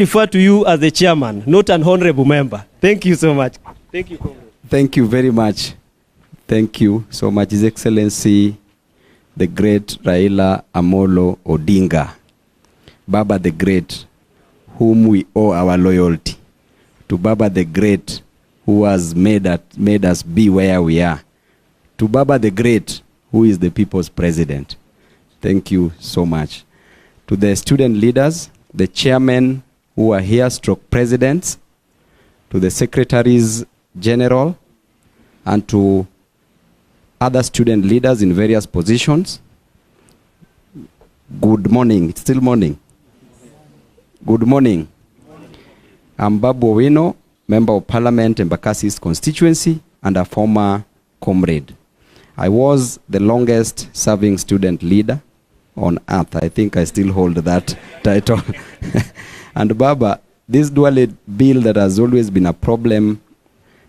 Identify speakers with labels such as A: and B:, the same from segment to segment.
A: refer to you as the chairman, not an honorable member. Thank you so much. Thank you, Comrade.
B: Thank you very much. Thank you so much, His Excellency, the great Raila Amolo Odinga, Baba the Great, whom we owe our loyalty. To Baba the Great, who has made us be where we are. To Baba the Great, who is the people's president. Thank you so much. To the student leaders, the chairmen who are here, stroke presidents, to the secretaries general, and to other student leaders in various positions. Good morning. It's still morning. Good morning. I'm Babu Owino, Member of Parliament, Embakasi East constituency, and a former comrade. I was the longest serving student leader on earth. I think I still hold that title. And Baba, this dual bill that has always been a problem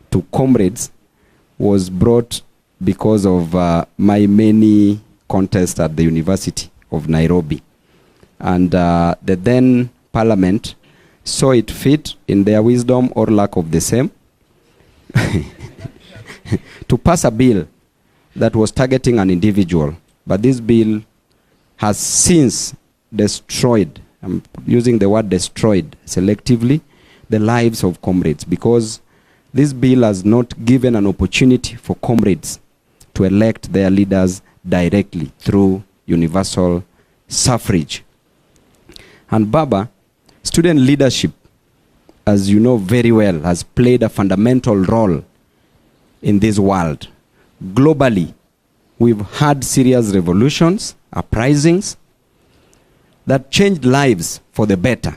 B: to comrades was brought because of my many contests at the University of Nairobi. And the then Parliament saw it fit, in their wisdom or lack of the same, to pass a bill that was targeting an individual. But this bill has since destroyed, I'm using the word destroyed selectively, the lives of comrades, because this bill has not given an opportunity for comrades to elect their leaders directly through universal suffrage. And Baba, student leadership, as you know very well, has played a fundamental role in this world. Globally, we've had serious revolutions, uprisings, that changed lives for the better.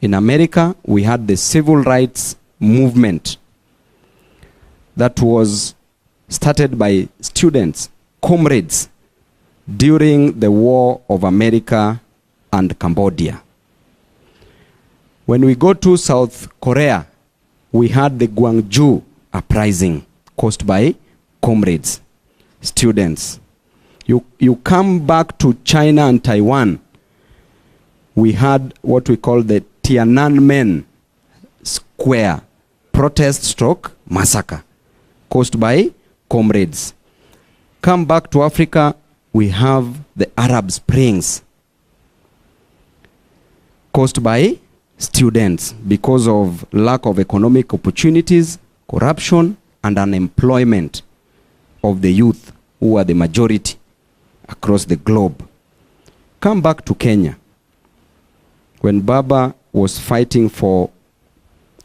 B: In America, we had the civil rights movement that was started by students, comrades, during the War of America and Cambodia. When we go to South Korea, we had the Gwangju uprising caused by comrades, students. You come back to China and Taiwan, we had what we call the Tiananmen Square protest stroke massacre caused by comrades. Come back to Africa, we have the Arab Springs caused by students because of lack of economic opportunities, corruption, and unemployment of the youth, who are the majority across the globe. Come back to Kenya, when Baba was fighting for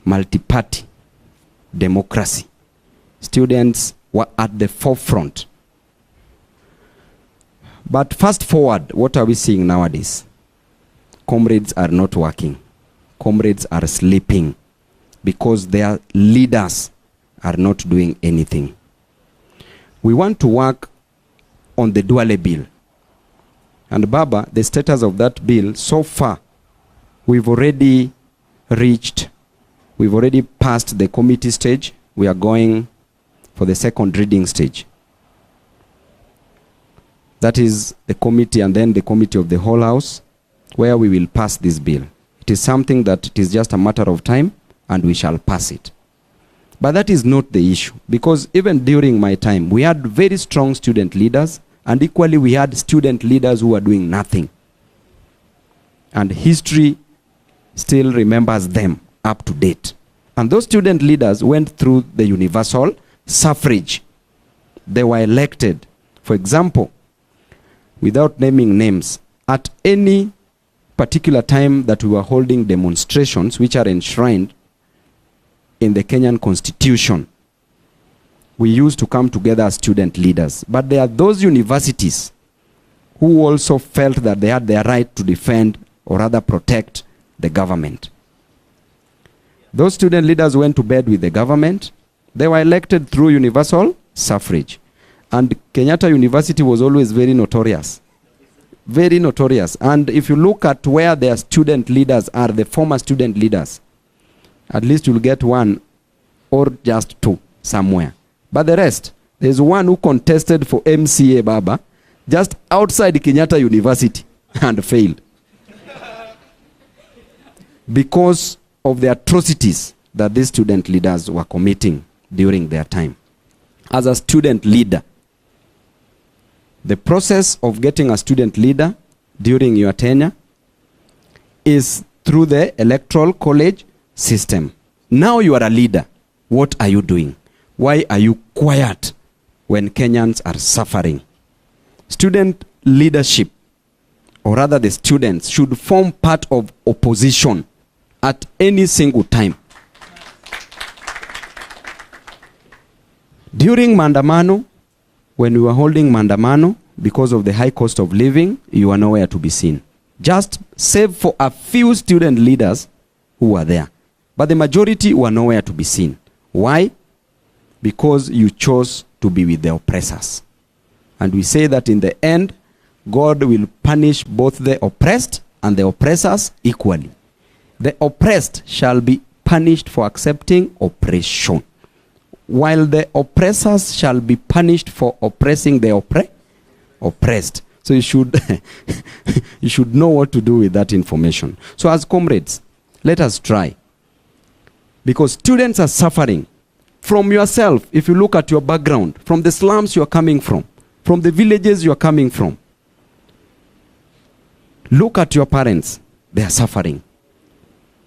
B: multi-party democracy. Students were at the forefront. But fast forward, what are we seeing nowadays? Comrades are not working. Comrades are sleeping because their leaders are not doing anything. We want to work on the Duale bill. And Baba, the status of that bill, so far, we've already passed the committee stage. We are going for the second reading stage. That is the committee, and then the committee of the whole house, where we will pass this bill. It is something that it is just a matter of time, and we shall pass it. But that is not the issue, because even during my time, we had very strong student leaders, and equally we had student leaders who were doing nothing. And history still remembers them up to date. And those student leaders went through the universal suffrage. They were elected. For example, without naming names, at any particular time that we were holding demonstrations which are enshrined in the Kenyan Constitution, we used to come together as student leaders. But there are those universities who also felt that they had their right to defend or rather protect the government. Those student leaders went to bed with the government. They were elected through universal suffrage. And Kenyatta University was always very notorious. Very notorious. And if you look at where their student leaders are, the former student leaders, at least you'll get one or just two somewhere. But the rest, there's one who contested for MCA, Baba, just outside Kenyatta University and failed. because of the atrocities that these student leaders were committing during their time. As a student leader, the process of getting a student leader during your tenure is through the electoral college system. Now you are a leader. What are you doing? Why are you quiet when Kenyans are suffering? Student leadership, or rather the students, should form part of opposition at any single time. During Mandamano, when we were holding Mandamano, because of the high cost of living, you are nowhere to be seen. Just save for a few student leaders who were there. But the majority were nowhere to be seen. Why? Because you chose to be with the oppressors. And we say that in the end, God will punish both the oppressed and the oppressors equally. The oppressed shall be punished for accepting oppression, while the oppressors shall be punished for oppressing the oppressed. So you should you should know what to do with that information. So as comrades, let us try. Because students are suffering from yourself. If you look at your background, from the slums you are coming from the villages you are coming from. Look at your parents. They are suffering.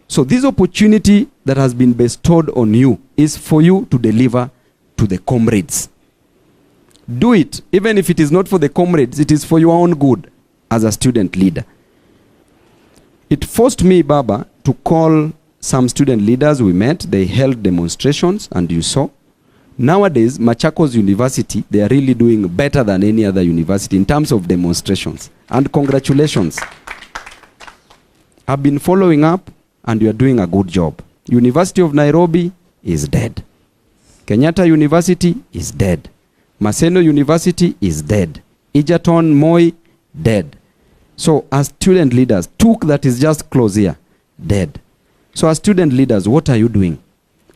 B: So this opportunity that has been bestowed on you is for you to deliver to the comrades. Do it. Even if it is not for the comrades, it is for your own good as a student leader. It forced me, Baba, to call some student leaders we met. They held demonstrations, and you saw. Nowadays, Machakos University, they are really doing better than any other university in terms of demonstrations. And congratulations. I've been following up, and you are doing a good job. University of Nairobi is dead. Kenyatta University is dead. Maseno University is dead. Egerton, Moi, dead. So as student leaders, Tuk that is just close here, dead. So as student leaders, what are you doing?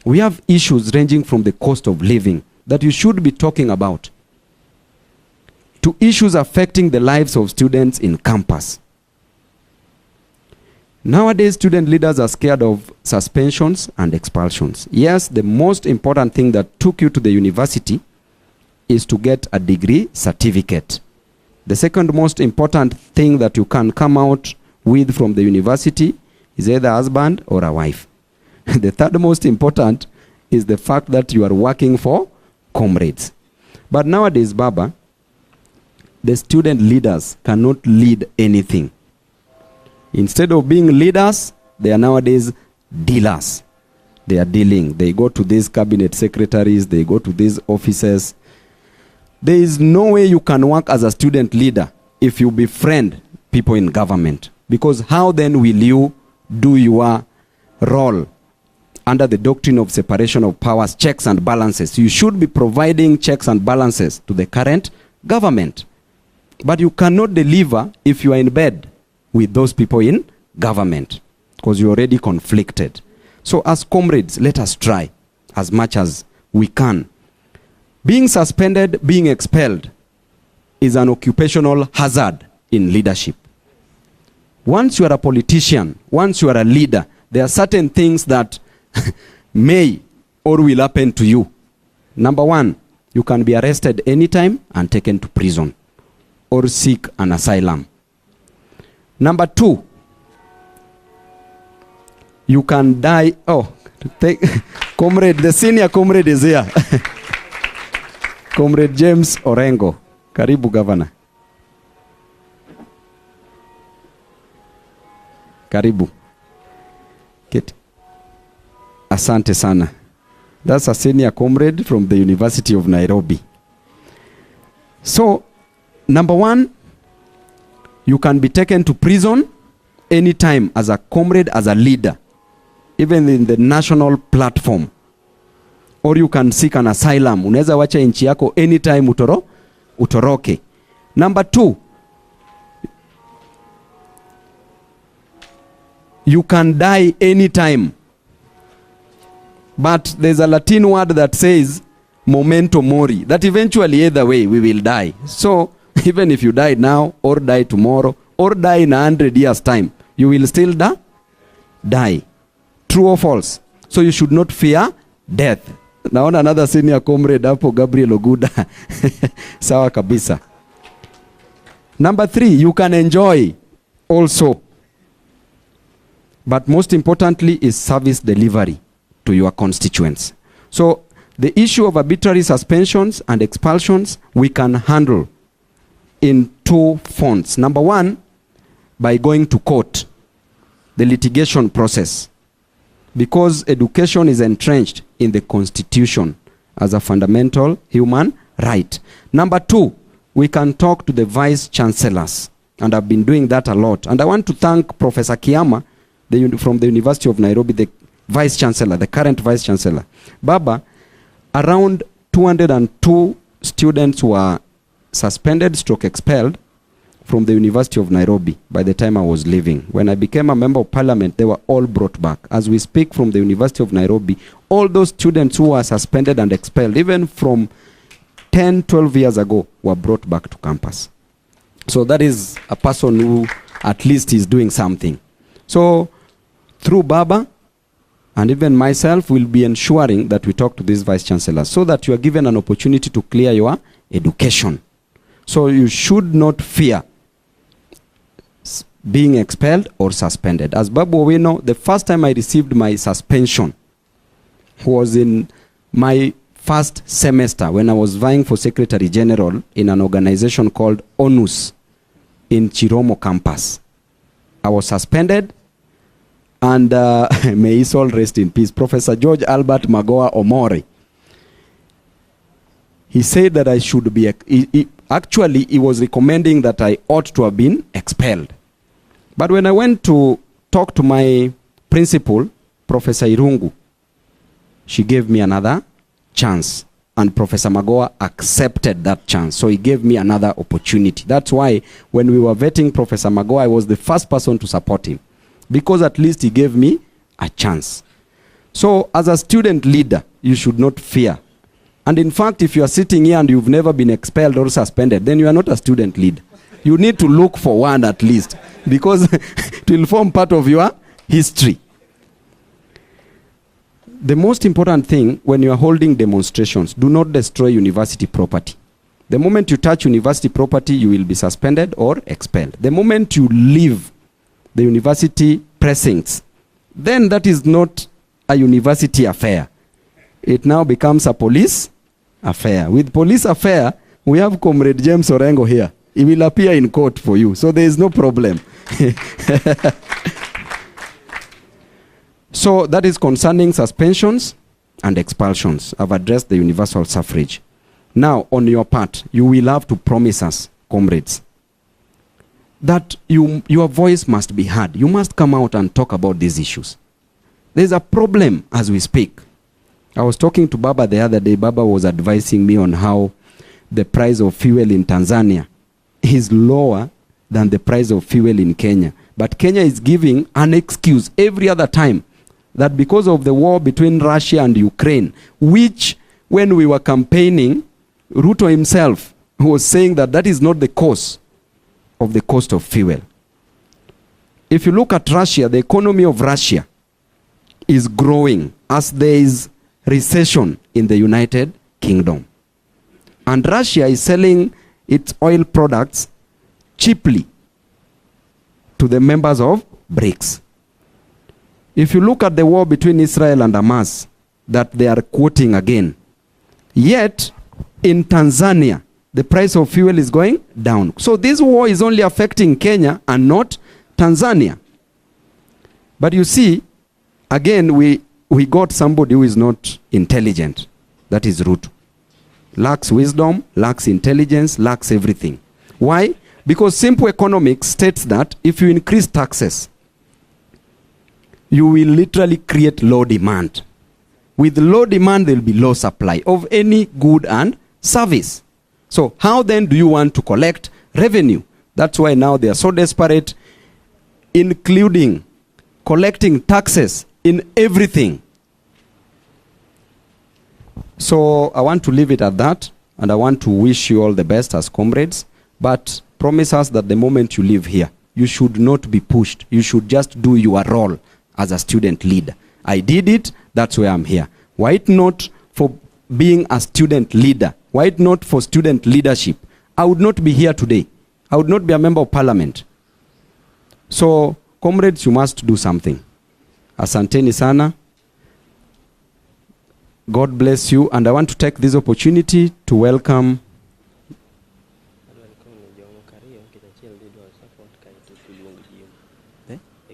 B: We have issues ranging from the cost of living that you should be talking about, to issues affecting the lives of students in campus. Nowadays, student leaders are scared of suspensions and expulsions. Yes, the most important thing that took you to the university is to get a degree certificate. The second most important thing that you can come out with from the university is either a husband or a wife. The third most important is the fact that you are working for comrades. But nowadays, Baba, the student leaders cannot lead anything. Instead of being leaders, they are nowadays dealers. They are dealing. They go to these cabinet secretaries, they go to these offices. There is no way you can work as a student leader if you befriend people in government. Because how then will you do your role under the doctrine of separation of powers, checks and balances? You should be providing checks and balances to the current government. But you cannot deliver if you are in bed with those people in government, because you're already conflicted. So as comrades, let us try as much as we can. Being suspended, being expelled is an occupational hazard in leadership. Once you are a politician, once you are a leader, there are certain things that may or will happen to you. Number one, you can be arrested anytime and taken to prison or seek an asylum. Number two, you can die. Oh, comrade, the senior comrade is here. Comrade James Orengo. Karibu, Governor. Karibu. Keti. Asante sana. That's a senior comrade from the University of Nairobi. So, number one, you can be taken to prison anytime as a comrade, as a leader, even in the national platform. Or you can seek an asylum. Unaweza wacha nchi yako anytime utoroke. Number two, you can die anytime. But there's a Latin word that says memento mori, that eventually either way we will die. So even if you die now or die tomorrow or die in 100 years time, you will still die. die. True or false? So you should not fear death. Naona another senior comrade hapo, Gabriel Oguda. Sawa kabisa. Number 3, you can enjoy also. But most importantly is service delivery to your constituents. So the issue of arbitrary suspensions and expulsions we can handle in 2 fronts. Number 1, by going to court, the litigation process. Because education is entrenched in the Constitution as a fundamental human right. Number 2, we can talk to the vice chancellors, and I've been doing that a lot. And I want to thank Professor Kiama from the University of Nairobi, the vice chancellor, the current vice chancellor. Baba, around 202 students were suspended / expelled from the University of Nairobi by the time I was leaving. When I became a member of parliament, they were all brought back. As we speak, from the University of Nairobi, all those students who were suspended and expelled, even from 10, 12 years ago, were brought back to campus. So that is a person who at least is doing something. So through Baba and even myself, will be ensuring that we talk to these vice chancellors so that you are given an opportunity to clear your education. So you should not fear being expelled or suspended. As Babu Owino, the first time I received my suspension was in my first semester when I was vying for Secretary General in an organization called ONUS in Chiromo campus. I was suspended, and may his soul rest in peace, Professor George Albert Magoha Omori. He said that I should be, actually he was recommending that I ought to have been expelled. But when I went to talk to my principal, Professor Irungu, she gave me another chance. And Professor Magoha accepted that chance. So he gave me another opportunity. That's why when we were vetting Professor Magoha, I was the first person to support him. Because at least he gave me a chance. So as a student leader, you should not fear. And in fact, if you are sitting here and you've never been expelled or suspended, then you are not a student leader. You need to look for one at least, because it will form part of your history. The most important thing when you are holding demonstrations, do not destroy university property. The moment you touch university property, you will be suspended or expelled. The moment you leave the university precincts, then that is not a university affair. It now becomes a police affair. With police affair, we have Comrade James Orengo here. He will appear in court for you. So there is no problem. So that is concerning suspensions and expulsions. I've addressed the universal suffrage. Now, on your part, you will have to promise us, comrades, that your voice must be heard. You must come out and talk about these issues. There's a problem as we speak. I was talking to Baba the other day. Baba was advising me on how the price of fuel in Tanzania is lower than the price of fuel in Kenya. But Kenya is giving an excuse every other time that because of the war between Russia and Ukraine, which when we were campaigning, Ruto himself was saying that that is not the cause of the cost of fuel. If you look at Russia, the economy of Russia is growing as there is recession in the United Kingdom. And Russia is selling its oil products cheaply to the members of BRICS. If you look at the war between Israel and Hamas that they are quoting again, yet in Tanzania, the price of fuel is going down. So this war is only affecting Kenya and not Tanzania. But you see, again, we got somebody who is not intelligent. That is Ruto. Lacks wisdom, lacks intelligence, lacks everything. Why? Because simple economics states that if you increase taxes, you will literally create low demand. With low demand, there will be low supply of any good and service. So how then do you want to collect revenue? That's why now they are so desperate, including collecting taxes in everything. So I want to leave it at that, and I want to wish you all the best as comrades, but promise us that the moment you leave here, you should not be pushed. You should just do your role as a student leader. I did it, that's why I'm here. Were it not for being a student leader, were it not for student leadership, I would not be here today. I would not be a member of parliament. So, comrades, you must do something. Asanteni sana. God bless you. And I want to take this opportunity to welcome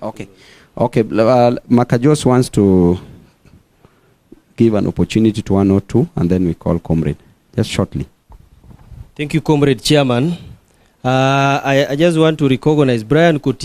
B: Okay. Makajos wants to give an opportunity to one or two, and then we call comrade. Just shortly.
A: Thank you, Comrade Chairman. I just want to recognize Brian Kuti.